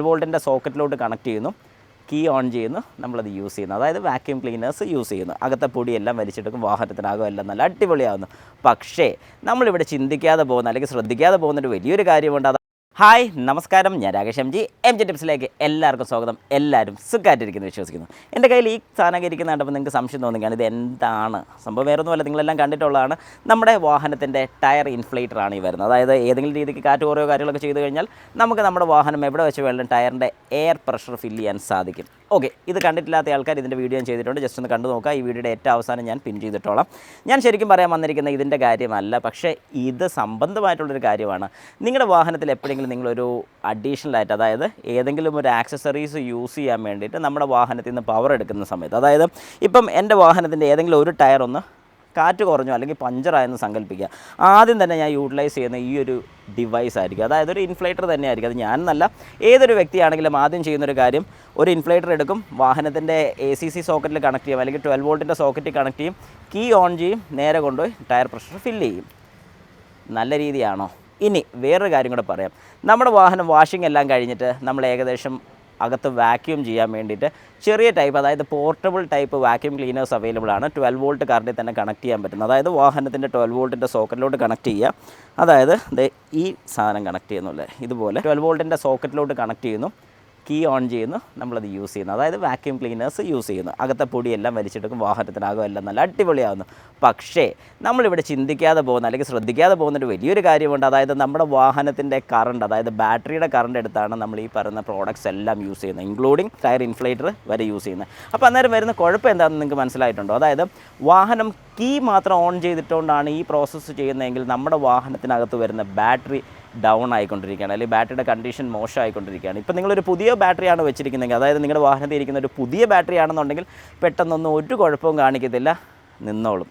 വോൾട്ടിൻ്റെ സോക്കറ്റിലോട്ട് connect ചെയ്യുന്നു, key on ചെയ്യുന്നു, നമ്മളത് യൂസ് ചെയ്യുന്നു. അതായത് വാക്യൂം ക്ലീനേഴ്സ് യൂസ് ചെയ്യുന്നു. അകത്തെ പൊടിയെല്ലാം വലിച്ചെടുക്കും, വാഹനത്തിനാകും എല്ലാം നല്ല അടിപൊളിയാകുന്നു. പക്ഷേ നമ്മളിവിടെ ചിന്തിക്കാതെ പോകുന്ന അല്ലെങ്കിൽ ശ്രദ്ധിക്കാതെ പോകുന്നൊരു വലിയൊരു കാര്യമുണ്ട്. ഹായ് നമസ്കാരം, ഞാൻ രാകേഷ് എം ജി ടിപ്സിലേക്ക് എല്ലാവർക്കും സ്വാഗതം. എല്ലാവരും സുഖമായിട്ടിരിക്കുന്നു വിശ്വസിക്കുന്നു. എൻ്റെ കയ്യിൽ ഈ സാധനം ഇരിക്കുന്ന കണ്ടപ്പോൾ നിങ്ങൾക്ക് സംശയം തോന്നുകയാണ് ഇത് എന്താണ് സംഭവം. വേറൊന്നുമല്ല, നിങ്ങളെല്ലാം കണ്ടിട്ടുള്ളതാണ്. നമ്മുടെ വാഹനത്തിൻ്റെ ടയർ ഇൻഫ്ലേറ്ററാണ് ഈ വരുന്നത്. അതായത് ഏതെങ്കിലും രീതിക്ക് കാറ്റ് കുറയോ കാര്യങ്ങളൊക്കെ ചെയ്ത് കഴിഞ്ഞാൽ നമുക്ക് നമ്മുടെ വാഹനം എവിടെ വെച്ച് വേണം ടയറിൻ്റെ എയർ പ്രഷർ ഫില്ല് ചെയ്യാൻ സാധിക്കും. ഓക്കെ, ഇത് കണ്ടിട്ടില്ലാത്ത ആൾക്കാർ ഇതിൻ്റെ വീഡിയോ ഞാൻ ചെയ്തിട്ടുണ്ട്, ജസ്റ്റ് ഒന്ന് കണ്ടു നോക്കുക. ഈ വീഡിയോയുടെ ഏറ്റവും അവസാനം ഞാൻ പിൻ ചെയ്തിട്ടോളാം. ഞാൻ ശരിക്കും പറയാൻ വന്നിരിക്കുന്ന ഇതിൻ്റെ കാര്യമല്ല, പക്ഷേ ഇത് സംബന്ധമായിട്ടുള്ളൊരു കാര്യമാണ്. നിങ്ങളുടെ വാഹനത്തിൽ എപ്പോഴെങ്കിലും നിങ്ങളൊരു അഡീഷണലായിട്ട്, അതായത് ഏതെങ്കിലും ഒരു ആക്സസറീസ് യൂസ് ചെയ്യാൻ വേണ്ടിയിട്ട് നമ്മുടെ വാഹനത്തിൽ നിന്ന് പവർ എടുക്കുന്ന സമയത്ത്, അതായത് ഇപ്പം എൻ്റെ വാഹനത്തിൻ്റെ ഏതെങ്കിലും ഒരു ടയർ ഒന്ന് കാറ്റ് കുറഞ്ഞോ അല്ലെങ്കിൽ പഞ്ചറായെന്ന് സങ്കല്പിക്കുക. ആദ്യം തന്നെ ഞാൻ യൂട്ടിലൈസ് ചെയ്യുന്ന ഈ ഒരു ഡിവൈസ് ആയിരിക്കും. അതായത് ഒരു ഇൻഫ്ലേറ്റർ തന്നെയായിരിക്കും. അത് ഞാനെന്നല്ല, ഏതൊരു വ്യക്തിയാണെങ്കിലും ആദ്യം ചെയ്യുന്നൊരു കാര്യം, ഒരു ഇൻഫ്ലേറ്റർ എടുക്കും, വാഹനത്തിൻ്റെ ACC സോക്കറ്റിൽ കണക്ട് ചെയ്യും, അല്ലെങ്കിൽ 12 വോൾട്ടിൻ്റെ സോക്കറ്റിൽ കണക്ട് ചെയ്യും, കീ ഓൺ ചെയ്യും, നേരെ കൊണ്ടുപോയി ടയർ പ്രഷർ ഫില്ല് ചെയ്യും. നല്ല രീതിയാണോ? ഇനി വേറൊരു കാര്യം കൂടെ പറയാം. നമ്മുടെ വാഹനം വാഷിംഗ് എല്ലാം കഴിഞ്ഞിട്ട് നമ്മൾ ഏകദേശം അകത്ത് വാക്യൂം ചെയ്യാൻ വേണ്ടിയിട്ട് ചെറിയ ടൈപ്പ്, അതായത് portable type vacuum cleaners available ആണ്. 12 വോൾട്ട് കറണ്ടിൽ തന്നെ കണക്ട് ചെയ്യാൻ പറ്റുന്നത്. അതായത് വാഹനത്തിൻ്റെ 12 വോൾട്ടിൻ്റെ സോക്കറ്റിലോട്ട് കണക്ട് ചെയ്യുക. അതായത് ഈ സാധനം കണക്ട് ചെയ്യുന്നില്ലേ, ഇതുപോലെ 12 വോൾട്ടിൻ്റെ സോക്കറ്റിലോട്ട് കണക്ട് ചെയ്യുന്നു, കീ ഓൺ ചെയ്യുന്നു, നമ്മളത് യൂസ് ചെയ്യുന്നു. അതായത് വാക്യൂം ക്ലീനേഴ്സ് യൂസ് ചെയ്യുന്നു. അകത്തെ പൊടിയെല്ലാം വലിച്ചെടുക്കും, വാഹനത്തിനാകും എല്ലാം നല്ല അടിപൊളിയാകുന്നു. പക്ഷേ നമ്മളിവിടെ ചിന്തിക്കാതെ പോകുന്ന അല്ലെങ്കിൽ ശ്രദ്ധിക്കാതെ പോകുന്നൊരു വലിയൊരു കാര്യമുണ്ട്. അതായത് നമ്മുടെ വാഹനത്തിൻ്റെ കറണ്ട്, അതായത് ബാറ്ററിയുടെ കറണ്ട് എടുത്താണ് നമ്മൾ ഈ പറയുന്ന പ്രോഡക്റ്റ്സ് എല്ലാം യൂസ് ചെയ്യുന്നത്, ഇൻക്ലൂഡിങ് ടയർ ഇൻഫ്ലേറ്റർ വരെ യൂസ് ചെയ്യുന്നത്. അപ്പോൾ അന്നേരം വരുന്ന കുഴപ്പം എന്താണെന്ന് നിങ്ങൾക്ക് മനസ്സിലായിട്ടുണ്ടോ? അതായത് വാഹനം കീ മാത്രം ഓൺ ചെയ്തിട്ടുകൊണ്ടാണ് ഈ പ്രോസസ്സ് ചെയ്യുന്നതെങ്കിൽ നമ്മുടെ വാഹനത്തിനകത്ത് വരുന്ന ബാറ്ററി ഡൗൺ ആയിക്കൊണ്ടിരിക്കുകയാണ്, അല്ലെങ്കിൽ ബാറ്ററിയുടെ കണ്ടീഷൻ മോശമായിക്കൊണ്ടിരിക്കുകയാണ്. ഇപ്പോൾ നിങ്ങളൊരു പുതിയ ബാറ്ററിയാണ് വെച്ചിരിക്കുന്നതെങ്കിൽ, അതായത് നിങ്ങളുടെ വാഹനത്തിൽ ഇരിക്കുന്ന ഒരു പുതിയ ബാറ്ററി ആണെന്നുണ്ടെങ്കിൽ പെട്ടെന്നൊന്നും ഒരു കുഴപ്പവും കാണിക്കത്തില്ല, നിന്നോളും.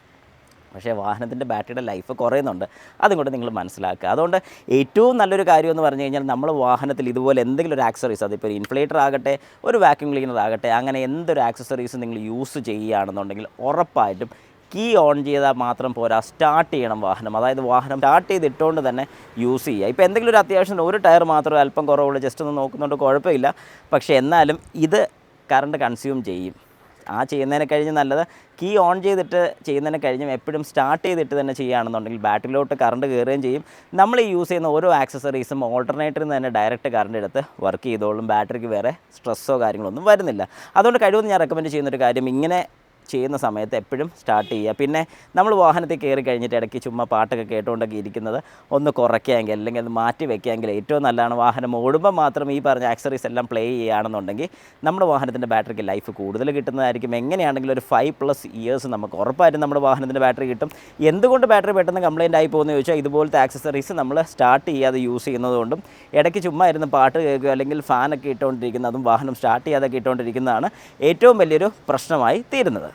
പക്ഷേ വാഹനത്തിൻ്റെ ബാറ്ററിയുടെ ലൈഫ് കുറയുന്നുണ്ട്. അതും കൂടെ നിങ്ങൾ മനസ്സിലാക്കുക. അതുകൊണ്ട് ഏറ്റവും നല്ലൊരു കാര്യം എന്ന് പറഞ്ഞു കഴിഞ്ഞാൽ, നമ്മൾ വാഹനത്തിൽ ഇതുപോലെ എന്തെങ്കിലും ഒരു ആക്സസറീസ്, അതിപ്പോൾ ഒരു ഇൻഫ്ലേറ്റർ ആകട്ടെ, ഒരു വാക്യൂം ക്ലീനർ ആകട്ടെ, അങ്ങനെ എന്തൊരു ആക്സസറീസ് നിങ്ങൾ യൂസ് ചെയ്യുകയാണെന്നുണ്ടെങ്കിൽ ഉറപ്പായിട്ടും കീ ഓൺ ചെയ്താൽ മാത്രം പോരാ, സ്റ്റാർട്ട് ചെയ്യണം വാഹനം. അതായത് വാഹനം സ്റ്റാർട്ട് ചെയ്തിട്ടുകൊണ്ട് തന്നെ യൂസ് ചെയ്യുക. ഇപ്പോൾ എന്തെങ്കിലും ഒരു അത്യാവശ്യം ഒരു ടയർ മാത്രം അല്പം കുറവുള്ളൂ, ജസ്റ്റ് ഒന്ന് നോക്കുന്നുണ്ട്, കുഴപ്പമില്ല. പക്ഷേ എന്നാലും ഇത് കറണ്ട് കൺസ്യൂം ചെയ്യും. ആ ചെയ്യുന്നതിനെ കഴിഞ്ഞ് നല്ലത് കീ ഓൺ ചെയ്തിട്ട് ചെയ്യുന്നതിനെ കഴിഞ്ഞും എപ്പോഴും സ്റ്റാർട്ട് ചെയ്തിട്ട് തന്നെ ചെയ്യുകയാണെന്നുണ്ടെങ്കിൽ ബാറ്ററിയിലോട്ട് കറണ്ട് കയറുകയും ചെയ്യും. നമ്മൾ ഈ യൂസ് ചെയ്യുന്ന ഓരോ ആക്സസറീസും ഓൾട്ടർനേറ്ററിൽ നിന്ന് തന്നെ ഡയറക്റ്റ് കറണ്ട് എടുത്ത് വർക്ക് ചെയ്തോളും. ബാറ്ററിക്ക് വേറെ സ്ട്രെസ്സോ കാര്യങ്ങളൊന്നും വരുന്നില്ല. അതുകൊണ്ട് കഴിവെന്ന് ഞാൻ റെക്കമെൻഡ് ചെയ്യുന്നൊരു കാര്യം, ഇങ്ങനെ ചെയ്യുന്ന സമയത്ത് എപ്പോഴും സ്റ്റാർട്ട് ചെയ്യുക. പിന്നെ നമ്മൾ വാഹനത്തിൽ കയറി കഴിഞ്ഞിട്ട് ഇടയ്ക്ക് ചുമ്മാ പാട്ടൊക്കെ കേട്ടുകൊണ്ടൊക്കെ ഇരിക്കുന്നത് ഒന്ന് കുറയ്ക്കുകയെങ്കിൽ, അല്ലെങ്കിൽ അത് മാറ്റി വയ്ക്കുകയെങ്കിൽ ഏറ്റവും നല്ലതാണ്. വാഹനം ഓടുമ്പോൾ മാത്രം ഈ പറഞ്ഞ ആക്സറീസ് എല്ലാം പ്ലേ ചെയ്യുകയാണെന്നുണ്ടെങ്കിൽ നമ്മുടെ വാഹനത്തിൻ്റെ ബാറ്ററിക്ക് ലൈഫ് കൂടുതൽ കിട്ടുന്നതായിരിക്കും. എങ്ങനെയാണെങ്കിലും ഒരു 5+ ഇയേഴ്സ് നമുക്ക് ഉറപ്പായിട്ടും നമ്മുടെ വാഹനത്തിൻ്റെ ബാറ്ററി കിട്ടും. എന്തുകൊണ്ട് ബാറ്ററി പെട്ടെന്ന് കംപ്ലയിൻ്റ് ആയി പോകുന്നത് ചോദിച്ചാൽ, ഇതുപോലത്തെ ആക്സസറീസ് നമ്മൾ സ്റ്റാർട്ട് ചെയ്യാതെ യൂസ് ചെയ്യുന്നതുകൊണ്ടും ഇടയ്ക്ക് ചുമ്മാ ഇരുന്ന് പാട്ട് കേൾക്കുക, അല്ലെങ്കിൽ ഫാനൊക്കെ ഇട്ടുകൊണ്ടിരിക്കുന്നതും വാഹനം സ്റ്റാർട്ട് ചെയ്യാതൊക്കെ ഇട്ടുകൊണ്ടിരിക്കുന്നതാണ് ഏറ്റവും വലിയൊരു പ്രശ്നമായി തീരുന്നത്.